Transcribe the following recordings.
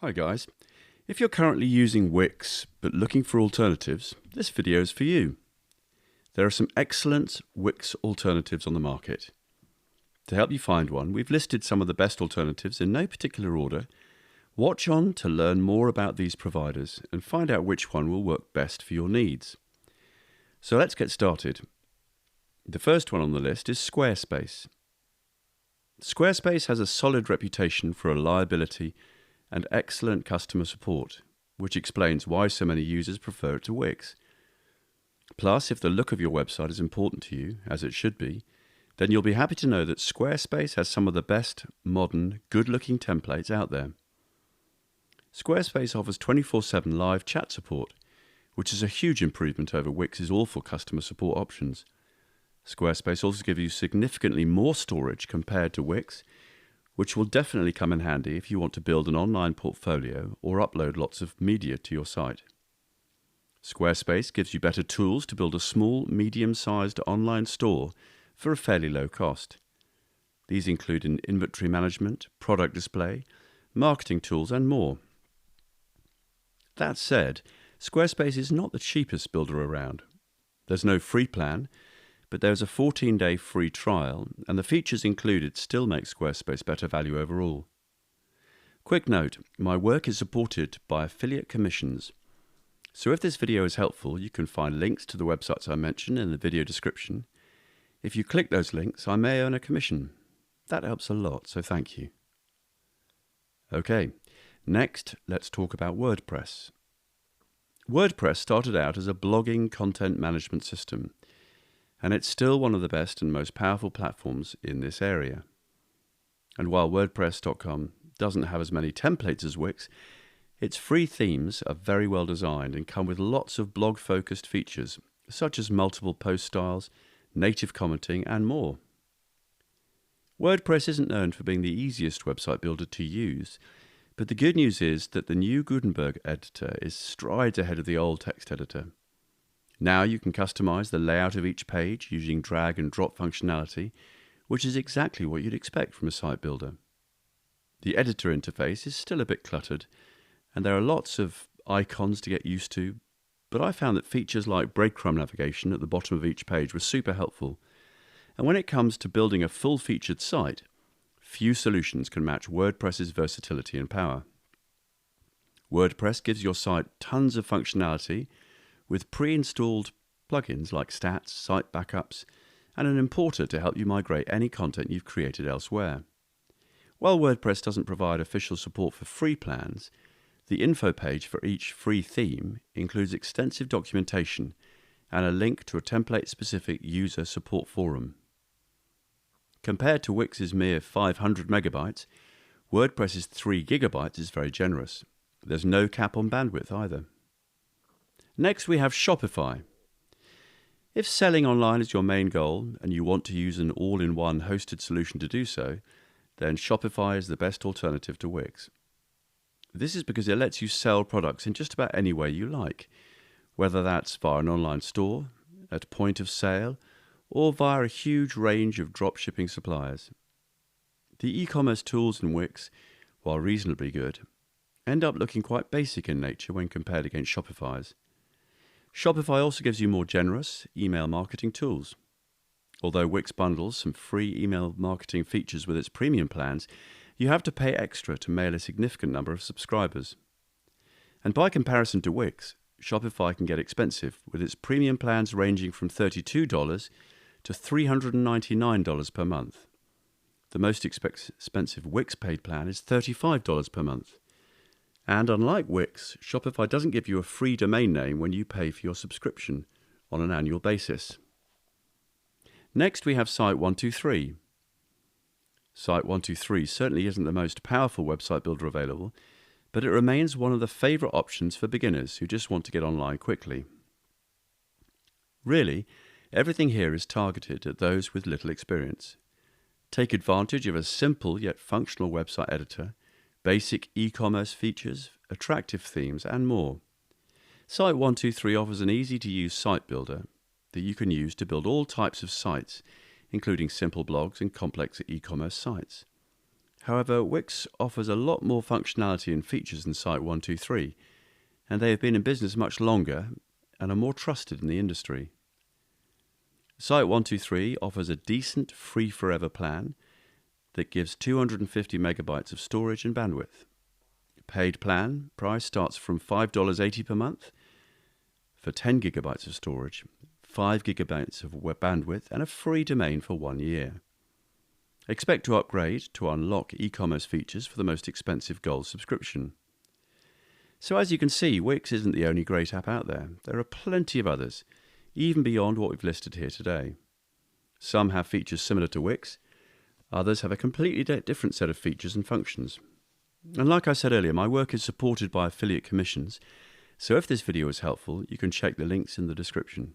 Hi guys, if you're currently using Wix but looking for alternatives, this video is for you. There are some excellent Wix alternatives on the market. To help you find one, we've listed some of the best alternatives in no particular order. Watch on to learn more about these providers and find out which one will work best for your needs. So let's get started. The first one on the list is Squarespace. Squarespace has a solid reputation for reliability and excellent customer support, which explains why so many users prefer it to Wix. Plus, if the look of your website is important to you, as it should be, then you'll be happy to know that Squarespace has some of the best, modern, good-looking templates out there. Squarespace offers 24/7 live chat support, which is a huge improvement over Wix's awful customer support options. Squarespace also gives you significantly more storage compared to Wix, which will definitely come in handy if you want to build an online portfolio or upload lots of media to your site. Squarespace gives you better tools to build a small, medium-sized online store for a fairly low cost. These include inventory management, product display, marketing tools, and more. That said, Squarespace is not the cheapest builder around. There's no free plan, but there's a 14-day free trial, and the features included still make Squarespace better value overall. Quick note, my work is supported by affiliate commissions. So if this video is helpful, you can find links to the websites I mentioned in the video description. If you click those links, I may earn a commission. That helps a lot, so thank you. Okay, next let's talk about WordPress. WordPress started out as a blogging content management system, and it's still one of the best and most powerful platforms in this area. And while WordPress.com doesn't have as many templates as Wix, its free themes are very well designed and come with lots of blog-focused features, such as multiple post styles, native commenting, and more. WordPress isn't known for being the easiest website builder to use, but the good news is that the new Gutenberg editor is strides ahead of the old text editor. Now you can customize the layout of each page using drag and drop functionality, which is exactly what you'd expect from a site builder. The editor interface is still a bit cluttered, and there are lots of icons to get used to, but I found that features like breadcrumb navigation at the bottom of each page were super helpful. And when it comes to building a full-featured site, few solutions can match WordPress's versatility and power. WordPress gives your site tons of functionality, with pre-installed plugins like stats, site backups, and an importer to help you migrate any content you've created elsewhere. While WordPress doesn't provide official support for free plans, the info page for each free theme includes extensive documentation and a link to a template-specific user support forum. Compared to Wix's mere 500 megabytes, WordPress's 3 gigabytes is very generous. There's no cap on bandwidth either. Next, we have Shopify. If selling online is your main goal and you want to use an all-in-one hosted solution to do so, then Shopify is the best alternative to Wix. This is because it lets you sell products in just about any way you like, whether that's via an online store, at point of sale, or via a huge range of drop-shipping suppliers. The e-commerce tools in Wix, while reasonably good, end up looking quite basic in nature when compared against Shopify's. Shopify also gives you more generous email marketing tools. Although Wix bundles some free email marketing features with its premium plans, you have to pay extra to mail a significant number of subscribers. And by comparison to Wix, Shopify can get expensive, with its premium plans ranging from $32 to $399 per month. The most expensive Wix paid plan is $35 per month. And unlike Wix, Shopify doesn't give you a free domain name when you pay for your subscription on an annual basis. Next, we have Site123. Site123 certainly isn't the most powerful website builder available, but it remains one of the favorite options for beginners who just want to get online quickly. Really, everything here is targeted at those with little experience. Take advantage of a simple yet functional website editor, basic e-commerce features, attractive themes, and more. Site123 offers an easy-to-use site builder that you can use to build all types of sites, including simple blogs and complex e-commerce sites. However, Wix offers a lot more functionality and features than Site 123, and they have been in business much longer and are more trusted in the industry. Site 123 offers a decent free forever plan that gives 250 megabytes of storage and bandwidth. Paid plan price starts from $5.80 per month for 10 gigabytes of storage, 5 gigabytes of web bandwidth, and a free domain for 1 year. Expect to upgrade to unlock e-commerce features for the most expensive Gold subscription. So as you can see, Wix isn't the only great app out there. There are plenty of others, even beyond what we've listed here today. Some have features similar to Wix, others have a completely different set of features and functions. And like I said earlier, my work is supported by affiliate commissions, so if this video is helpful, you can check the links in the description.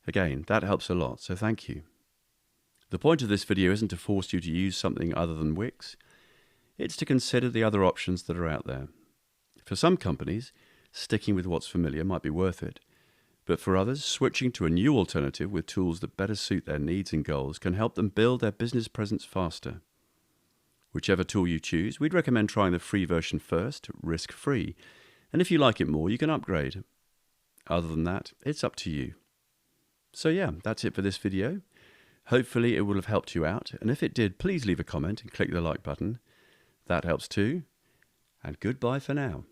Again, that helps a lot, so thank you. The point of this video isn't to force you to use something other than Wix. It's to consider the other options that are out there. For some companies, sticking with what's familiar might be worth it. But for others, switching to a new alternative with tools that better suit their needs and goals can help them build their business presence faster. Whichever tool you choose, we'd recommend trying the free version first, risk-free. And if you like it more, you can upgrade. Other than that, it's up to you. So yeah, that's it for this video. Hopefully it will have helped you out, and if it did, please leave a comment and click the like button. That helps too. And goodbye for now.